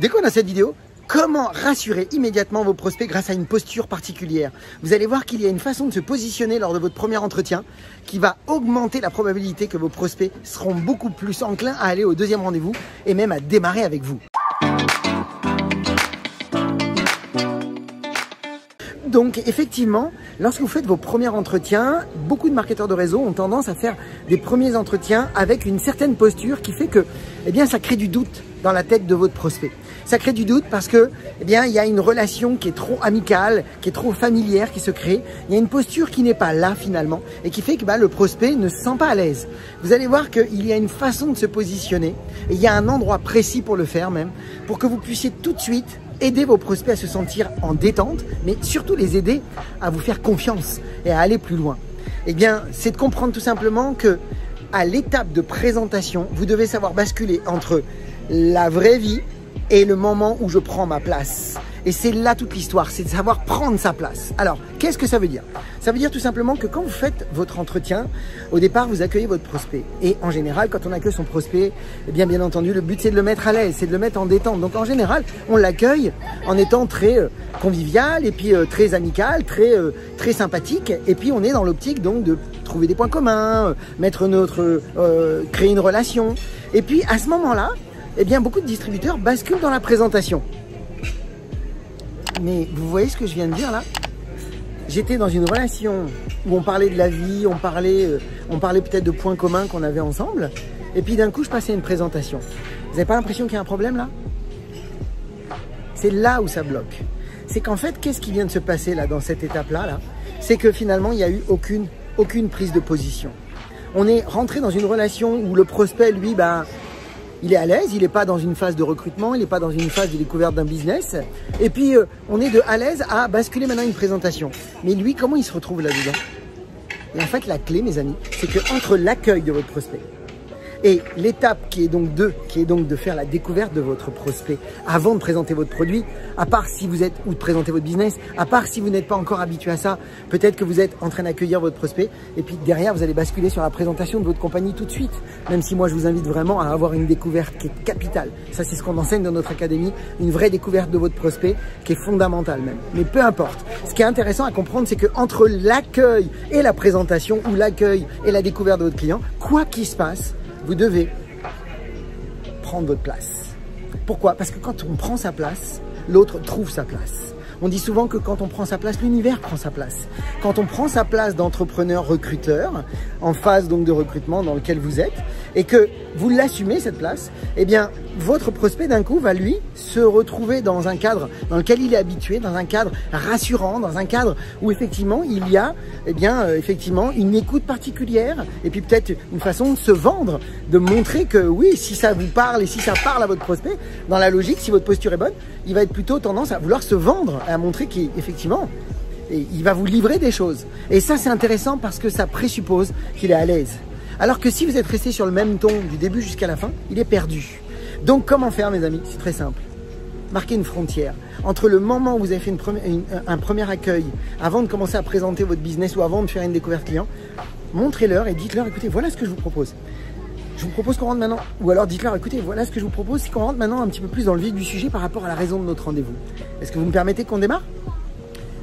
Déco dans cette vidéo, comment rassurer immédiatement vos prospects grâce à une posture particulière. Vous allez voir qu'il y a une façon de se positionner lors de votre premier entretien qui va augmenter la probabilité que vos prospects seront beaucoup plus enclins à aller au deuxième rendez-vous et même à démarrer avec vous. Donc effectivement, lorsque vous faites vos premiers entretiens, beaucoup de marketeurs de réseau ont tendance à faire des premiers entretiens avec une certaine posture qui fait que ça crée du doute dans la tête de votre prospect. Ça crée du doute parce que il y a une relation qui est trop amicale, qui est trop familière qui se crée. Il y a une posture qui n'est pas là finalement et qui fait que le prospect ne se sent pas à l'aise. Vous allez voir qu'il y a une façon de se positionner et il y a un endroit précis pour le faire même, pour que vous puissiez tout de suite aider vos prospects à se sentir en détente, mais surtout les aider à vous faire confiance et à aller plus loin. C'est de comprendre tout simplement que à l'étape de présentation, vous devez savoir basculer entre la vraie vie et le moment où je prends ma place. Et c'est là toute l'histoire, c'est de savoir prendre sa place. Alors, qu'est-ce que ça veut dire? Ça veut dire tout simplement que quand vous faites votre entretien, au départ, vous accueillez votre prospect. Et en général, quand on accueille son prospect, bien entendu, le but c'est de le mettre à l'aise, c'est de le mettre en détente. Donc en général, on l'accueille en étant très convivial et puis très amical, très sympathique. Et puis on est dans l'optique donc de trouver des points communs, créer une relation. Et puis à ce moment-là, beaucoup de distributeurs basculent dans la présentation. Mais vous voyez ce que je viens de dire là? J'étais dans une relation où on parlait de la vie, on parlait peut-être de points communs qu'on avait ensemble. Et puis d'un coup, je passais à une présentation. Vous n'avez pas l'impression qu'il y a un problème là? C'est là où ça bloque. C'est qu'en fait, qu'est-ce qui vient de se passer là dans cette étape-là C'est que finalement, il n'y a eu aucune prise de position. On est rentré dans une relation où le prospect, lui, il est à l'aise, il n'est pas dans une phase de recrutement, il n'est pas dans une phase de découverte d'un business. Et puis, on est à l'aise à basculer maintenant une présentation. Mais lui, comment il se retrouve là-dedans? Et en fait, la clé, mes amis, c'est qu'entre l'accueil de votre prospect et l'étape qui est donc de faire la découverte de votre prospect avant de présenter votre produit, à part si vous êtes, ou de présenter votre business, à part si vous n'êtes pas encore habitué à ça, peut-être que vous êtes en train d'accueillir votre prospect et puis derrière vous allez basculer sur la présentation de votre compagnie tout de suite. Même si moi je vous invite vraiment à avoir une découverte qui est capitale. Ça c'est ce qu'on enseigne dans notre académie, une vraie découverte de votre prospect qui est fondamentale même. Mais peu importe. Ce qui est intéressant à comprendre, c'est que entre l'accueil et la présentation ou l'accueil et la découverte de votre client, quoi qu'il se passe, vous devez prendre votre place. Pourquoi? Parce que quand on prend sa place, l'autre trouve sa place. On dit souvent que quand on prend sa place, l'univers prend sa place. Quand on prend sa place d'entrepreneur recruteur, en phase donc de recrutement dans lequel vous êtes, et que vous l'assumez cette place, votre prospect d'un coup va lui se retrouver dans un cadre dans lequel il est habitué, dans un cadre rassurant, dans un cadre où effectivement il y a effectivement une écoute particulière et puis peut-être une façon de se vendre, de montrer que oui, si ça vous parle et si ça parle à votre prospect, dans la logique, si votre posture est bonne, il va être plutôt tendance à vouloir se vendre, à montrer qu'effectivement il va vous livrer des choses. Et ça c'est intéressant parce que ça présuppose qu'il est à l'aise. Alors que si vous êtes resté sur le même ton du début jusqu'à la fin, il est perdu. Donc comment faire mes amis? C'est très simple. Marquez une frontière entre le moment où vous avez fait un premier accueil, avant de commencer à présenter votre business ou avant de faire une découverte client, montrez-leur et dites-leur, écoutez, voilà ce que je vous propose. Je vous propose qu'on rentre maintenant, ou alors dites-leur, écoutez, voilà ce que je vous propose, c'est qu'on rentre maintenant un petit peu plus dans le vif du sujet par rapport à la raison de notre rendez-vous. Est-ce que vous me permettez qu'on démarre?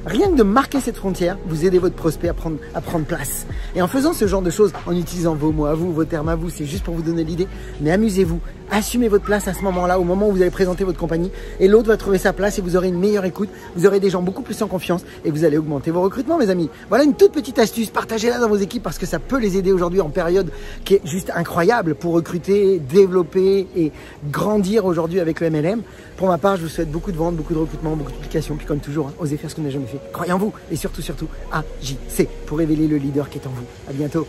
Rien que de marquer cette frontière, vous aidez votre prospect à prendre place. Et en faisant ce genre de choses, en utilisant vos mots à vous, vos termes à vous, c'est juste pour vous donner l'idée, mais amusez-vous, assumez votre place à ce moment-là, au moment où vous allez présenter votre compagnie, et l'autre va trouver sa place et vous aurez une meilleure écoute, vous aurez des gens beaucoup plus en confiance et vous allez augmenter vos recrutements, mes amis. Voilà une toute petite astuce, partagez-la dans vos équipes parce que ça peut les aider aujourd'hui en période qui est juste incroyable pour recruter, développer et grandir aujourd'hui avec le MLM. Pour ma part, je vous souhaite beaucoup de ventes, beaucoup de recrutements, beaucoup de publications, puis comme toujours, osez faire ce qu'on n'a jamais fait. Croyez en vous et surtout, agissez pour révéler le leader qui est en vous. À bientôt.